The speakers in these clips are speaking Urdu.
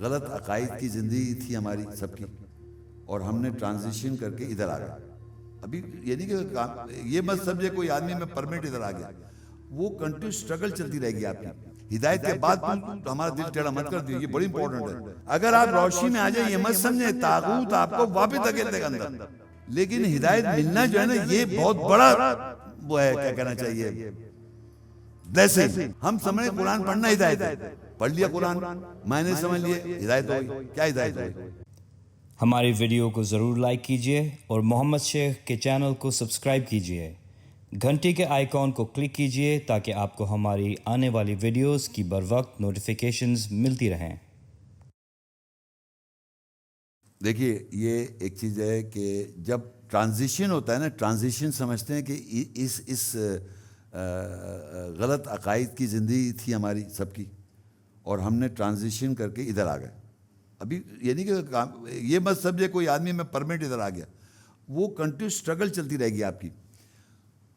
غلط عقائد کی زندگی تھی ہماری سب کی، اور ہم نے ٹرانزیشن کر کے ادھر آ گئے. ابھی یہ نہیں کہ یہ مت سمجھے کوئی آدمی میں پرمنٹ ادھر آ گیا، وہ کنٹینیو اسٹرگل چلتی رہے گی آپ کی. ہدایت کے بعد ہمارا دل ٹیڑھا مت کر دیو، یہ بڑی امپورٹنٹ ہے. اگر آپ روشنی میں آ جائیں یہ مت سمجھیں طاغوت آپ کو واپس دھکیل دے گا اندر. لیکن ہدایت ملنا جو ہے نا یہ بہت بڑا وہ ہے، کیا کہنا چاہیے، بلیسنگ. ہم سمجھیں قرآن پڑھنا ہدایت ہے، پڑھ لیا قرآن میں نے سمجھ لیا ہدایت ہوئی. کیا ہدایت ہوئی؟ ہماری ویڈیو کو ضرور لائک کیجیے اور محمد شیخ کے چینل کو سبسکرائب کیجیے. گھنٹی کے آئیکن کو کلک کیجیے تاکہ آپ کو ہماری آنے والی ویڈیوز کی بروقت نوٹیفیکیشنز ملتی رہیں. دیکھیے یہ ایک چیز ہے کہ جب ٹرانزیشن ہوتا ہے نا، ٹرانزیشن سمجھتے ہیں کہ اس غلط عقائد کی زندگی تھی ہماری سب کی، اور ہم نے ٹرانزیشن کر کے ادھر آ گئے. ابھی یہ نہیں کہ یہ مت سمجھے کوئی آدمی میں پرمنٹ ادھر آ گیا، وہ کنٹینیو اسٹرگل چلتی رہے گی آپ کی.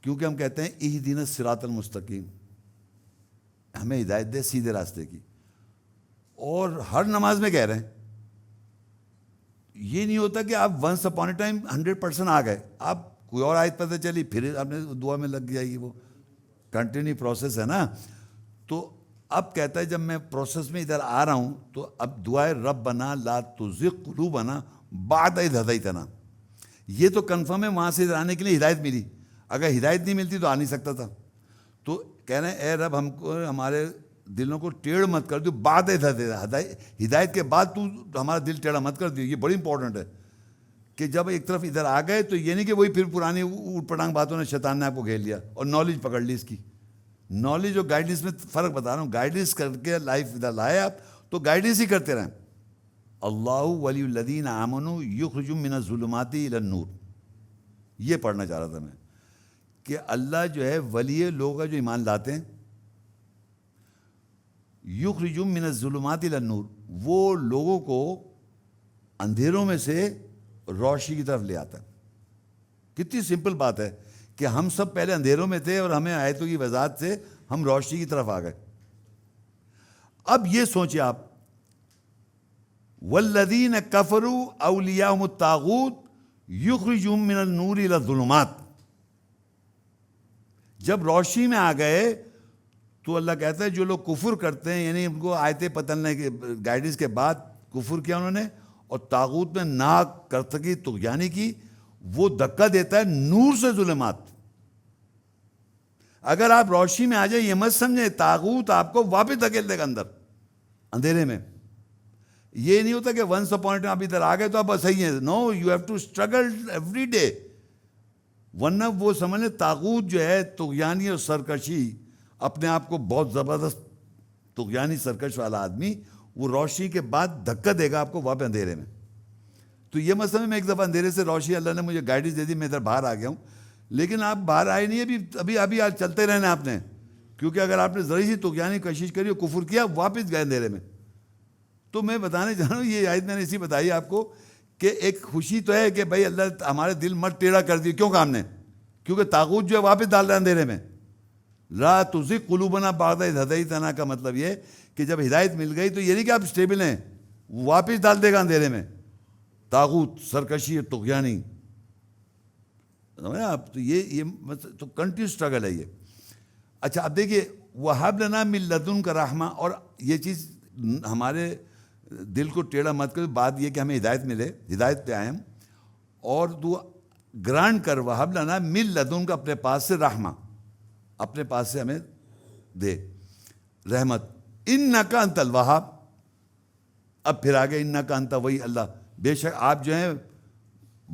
کیونکہ ہم کہتے ہیں اہدنا الصراط المستقیم، ہمیں ہدایت دے سیدھے راستے کی. اور ہر نماز میں کہہ رہے ہیں. یہ نہیں ہوتا کہ آپ ونس اپون اے ٹائم 100% آ گئے، آپ کوئی اور آیت پتہ چلی پھر آپ نے دعا میں لگ جائے گی. وہ کنٹینیو پروسیس ہے نا. تو اب کہتا ہے جب میں پروسیس میں ادھر آ رہا ہوں تو اب دعائے ربنا لا تزغ قلوبنا بعد اذ ہدیتنا. یہ تو کنفرم ہے وہاں سے ادھر آنے کے لیے ہدایت ملی. اگر ہدایت نہیں ملتی تو آ نہیں سکتا تھا. تو کہہ رہے ہیں اے رب ہم کو ہمارے دلوں کو ٹیڑھ مت کر دو، بعد ہدایت کے بعد تو ہمارا دل ٹیڑھا مت کر دیو. یہ بڑی امپورٹنٹ ہے کہ جب ایک طرف ادھر آ گئے تو یہ نہیں کہ وہی پھر پرانی اوٹ پٹانگ باتوں نے شیطان نے آپ کو گھیر لیا اور نالج پکڑ لی. اس کی نالج اور گائیڈنس میں فرق بتا رہا ہوں. گائیڈنس کر کے لائف ادھر لائے آپ تو گائیڈنس ہی کرتے رہیں. اللہ ولی الذین آمنوا یخرجهم من الظلمات الی النور، یہ پڑھنا چاہ رہا تھا میں کہ اللہ جو ہے ولی لوگ جو ایمان لاتے ہیں، یخرجهم من الظلمات الی النور، وہ لوگوں کو اندھیروں میں سے روشنی کی طرف لے آتا ہے. کتنی سمپل بات ہے کہ ہم سب پہلے اندھیروں میں تھے اور ہمیں آیتوں کی وضاحت سے ہم روشنی کی طرف آ گئے. اب یہ سوچیں آپ، والذین کفروا اولیاءہم الطاغوت یخرجهم من النور الی الظلمات. جب روشنی میں آ گئے تو اللہ کہتا ہے جو لوگ کفر کرتے ہیں، یعنی ان کو آیتیں پتہ نہیں کہ گائیڈنس کے بعد کفر کیا انہوں نے اور طاغوت میں ناکرتگی طغیانی کی، وہ دھکا دیتا ہے نور سے ظلمات. اگر آپ روشنی میں آ جائیں یہ مت سمجھیں طاغوت آپ کو واپس دھکیل دے گا اندر اندھیرے میں. یہ نہیں ہوتا کہ ونس اپون آپ ادھر آ گئے تو آپ صحیح ہیں. No, you have to struggle every day. ورنہ وہ سمجھ لیں طاغوت جو ہے طغیانی اور سرکشی، اپنے آپ کو بہت زبردست طغیانی سرکش والا آدمی، وہ روشنی کے بعد دھکا دے گا آپ کو واپس اندھیرے میں. تو یہ مسئلہ میں ایک دفعہ اندھیرے سے روشنی اللہ نے مجھے گائیڈنس دے دی، میں ادھر باہر آ گیا ہوں. لیکن آپ باہر آئے نہیں، ابھی آج چلتے رہنا آپ نے. کیونکہ اگر آپ نے ذرا سی طغیانی کوشش کری اور کفر کیا، واپس گئے اندھیرے میں. تو میں بتانے چاہ رہا ہوں، یہ آیت میں نے اسی بتائی آپ کو کہ ایک خوشی تو ہے کہ بھائی اللہ ہمارے دل مت ٹیڑھا کر دی. کیوں کام نے؟ کیونکہ طاغوت جو ہے واپس ڈال رہا ہے اندھیرے میں. لا تزغ قلوبنا بعد اذ ہدیتنا کا مطلب یہ کہ جب ہدایت مل گئی تو یہ نہیں کہ آپ اسٹیبل ہیں، واپس ڈال دے گا اندھیرے میں طاغوت سرکشی اور طغیانی. آپ تو یہ تو کنٹینیو اسٹرگل ہے یہ. اچھا اب دیکھیے وَهَبْ لَنَا مِن لَدُنْكَ رَحْمَةً، اور یہ چیز ہمارے دل کو ٹیڑھا مت کر. بات یہ کہ ہمیں ہدایت ملے، ہدایت پہ آئے ہم، اور تو گرانٹ کر وَهَبْ لَنَا مِن لَدُنْكَ، اپنے پاس سے رحمہ، اپنے پاس سے ہمیں دے رحمت. اِنَّكَ أَنْتَ الْوَهَّابُ. اب پھر آگے اِنَّكَ أَنْتَ، وہی اللہ، بے شک آپ جو ہیں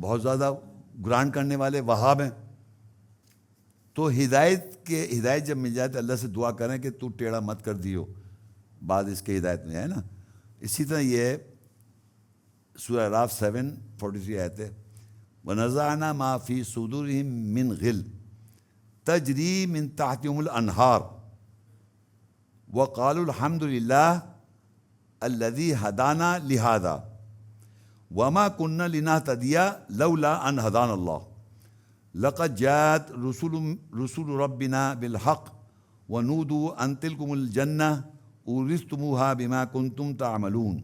بہت زیادہ گرانٹ کرنے والے وہاب ہیں. تو ہدایت جب مل جائے تو اللہ سے دعا کریں کہ تو ٹیڑھا مت کر دیو بعد اس کے ہدایت میں ہے نا. اسی طرح یہ ہے سورہ اعراف 7:43 آیت ہے، وَنَزَعْنَا مَا فِي صُدُورِهِم مِّن غِلٍّ تَجْرِي مِن تَحْتِهُمُ الْأَنْهَارُ وَقَالُوا الْحَمْدُ لِلَّهِ الَّذِي هَدَانَا لِهَذَا وَمَا كُنَّا لِنَهْتَدِيَ لَوْلَا أَنْ هَدَانَا اللَّهُ لَقَدْ جَاءَتْ رُسُلُ رَبِّنَا بِالْحَقِّ وَنُودُوا أَن تِلْكُمُ الْجَنَّةُ أُورِثْتُمُوهَا بِمَا كُنْتُمْ تَعْمَلُونَ.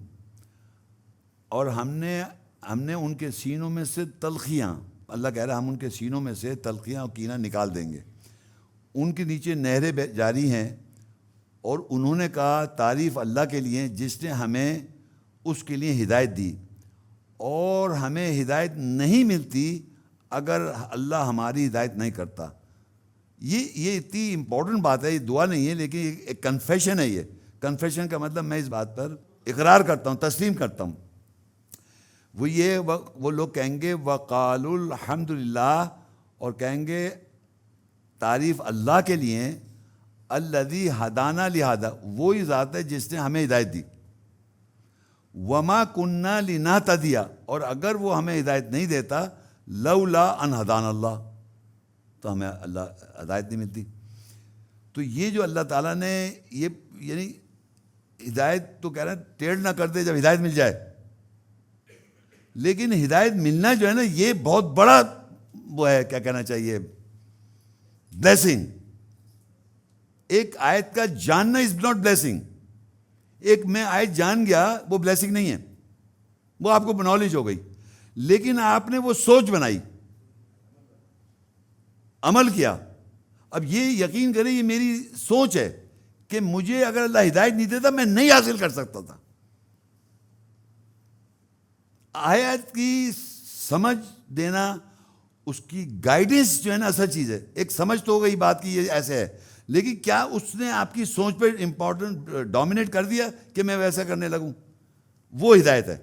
اور ہم نے ان کے سینوں میں سے تلخیاں، اللہ کہہ رہا ہے ہم ان کے سینوں میں سے تلخیاں اور کینہ نکال دیں گے، ان کے نیچے نہریں جاری ہیں، اور انہوں نے کہا تعریف اللہ کے لیے جس نے ہمیں اس کے لیے ہدایت دی، اور ہمیں ہدایت نہیں ملتی اگر اللہ ہماری ہدایت نہیں کرتا۔ یہ اتنی امپورٹنٹ بات ہے، یہ دعا نہیں ہے لیکن ایک کنفیشن ہے۔ یہ کنفیشن کا مطلب میں اس بات پر اقرار کرتا ہوں، تسلیم کرتا ہوں۔ وہ لوگ کہیں گے وقالوا الحمد للہ، اور کہیں گے تعریف اللہ کے لیے، الذی ہدانا لہذا، وہی ذات ہے جس نے ہمیں ہدایت دی، وما کننا لنہتدی، اور اگر وہ ہمیں ہدایت نہیں دیتا لولا ان ہدانا اللہ، تو ہمیں اللہ ہدایت نہیں ملتی۔ تو یہ جو اللہ تعالیٰ نے یہ یعنی ہدایت تو کہہ رہے ہیں ٹیڑھ نہ کر دے جب ہدایت مل جائے، لیکن ہدایت ملنا جو ہے نا یہ بہت بڑا وہ ہے، کیا کہنا چاہیے، بلیسنگ۔ ایک آیت کا جاننا از ناٹ بلیسنگ۔ ایک میں آیت جان گیا وہ بلیسنگ نہیں ہے، وہ آپ کو نالج ہو گئی، لیکن آپ نے وہ سوچ بنائی، عمل کیا۔ اب یہ یقین کریں یہ میری سوچ ہے کہ مجھے اگر اللہ ہدایت نہیں دیتا میں نہیں حاصل کر سکتا تھا۔ آیت کی سمجھ دینا، اس کی گائیڈنس جو ہے نا اصل چیز ہے۔ ایک سمجھ تو ہو گئی بات کی یہ ایسے ہے، لیکن کیا اس نے آپ کی سوچ پہ امپورٹنٹ ڈومینیٹ کر دیا کہ میں ویسا کرنے لگوں؟ وہ ہدایت ہے۔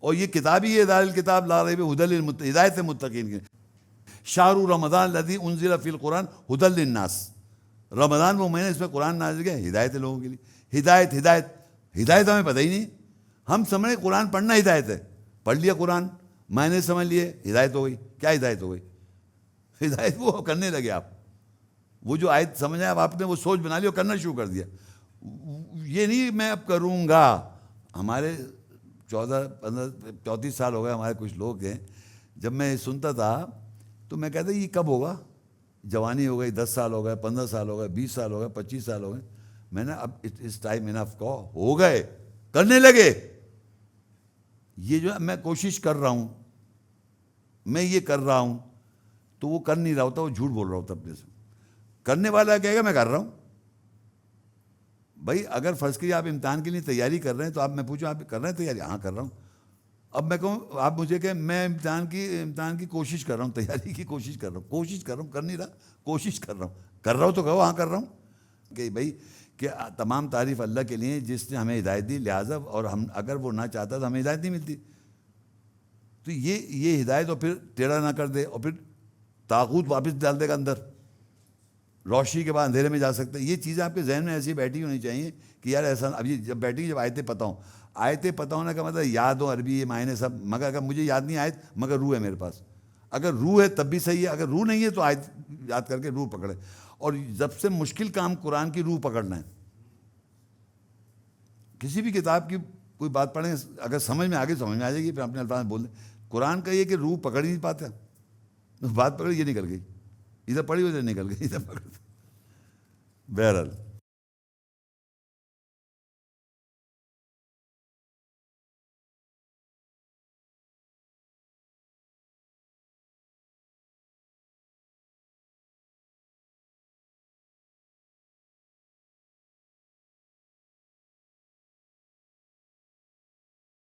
اور یہ کتاب ہی ہے الکتاب لا ریب ھدی للمتقین، ہدایت متقین کی۔ شہر رمضان الذی انزل فی القرآن ھدی للناس، رمضان وہ مہینے اس میں قرآن نازل کیا، ہدایت ہے لوگوں کے لیے۔ ہدایت ہمیں پتہ ہی نہیں، ہم سمجھ رہے قرآن پڑھنا ہدایت ہے، پڑھ لیا قرآن، معنی سمجھ لیے، ہدایت ہو گئی۔ کیا ہدایت ہو گئی؟ ہدایت وہ کرنے لگے آپ، وہ جو آیت سمجھ آئے اب آپ نے وہ سوچ بنا لی اور کرنا شروع کر دیا۔ یہ نہیں میں اب کروں گا۔ ہمارے 34 سال ہو گئے، ہمارے کچھ لوگ ہیں، جب میں سنتا تھا تو میں کہتا یہ کب ہوگا؟ جوانی ہو گئی، 10 سال ہو گئے، 15 سال ہو گئے، 20 سال ہو گئے، 25 سال ہو گئے، میں نے اب اس ٹائم انف کو ہو گئے، کرنے لگے۔ یہ جو میں کوشش کر رہا ہوں، میں یہ کر رہا ہوں، تو وہ کر نہیں رہا ہوتا، وہ جھوٹ بول رہا ہوتا اپنے سے۔ کرنے والا کہے گا میں کر رہا ہوں۔ بھائی اگر فرض کریے آپ امتحان کے لیے تیاری کر رہے ہیں تو آپ میں پوچھوں آپ کر رہے ہیں تیاری؟ ہاں کر رہا ہوں۔ اب میں کہوں آپ مجھے کہ میں امتحان کی کوشش کر رہا ہوں، تیاری کی کوشش کر رہا ہوں، کر نہیں رہا، کوشش کر رہا ہوں تو کہو ہاں کر رہا ہوں۔ کہ بھائی کہ تمام تعریف اللہ کے لیے جس نے ہمیں ہدایت دی، لہٰذا اور ہم اگر وہ نہ چاہتا تو ہمیں ہدایت نہیں ملتی۔ تو یہ ہدایت اور پھر ٹیڑھا نہ کر دے، اور پھر طاغوت واپس ڈال دے گا اندر، روشنی کے بعد اندھیرے میں جا سکتے۔ یہ چیزیں آپ کے ذہن میں ایسی بیٹھی ہونی چاہیے کہ یار ایسا، اب یہ جب بیٹھی جب آیتیں پتہ ہوں، آیتیں پتہ ہونے کا مطلب یاد ہو عربی معنی سب، مگر اگر مجھے یاد نہیں آیت مگر روح ہے میرے پاس، اگر روح ہے تب بھی صحیح ہے، اگر روح نہیں ہے تو آیت یاد کر کے روح پکڑے۔ اور سب سے مشکل کام قرآن کی روح پکڑنا ہے۔ کسی بھی کتاب کی کوئی بات پڑھیں، اگر سمجھ میں آ جائے گی، پھر اپنے الفاظ میں بول دیں۔ قرآن کا یہ کہ روح پکڑ ہی نہیں پاتا، بات پکڑ یہ نکل گئی، ادھر پڑھی ادھر نکل گئی، ادھر پکڑ۔ بہرحال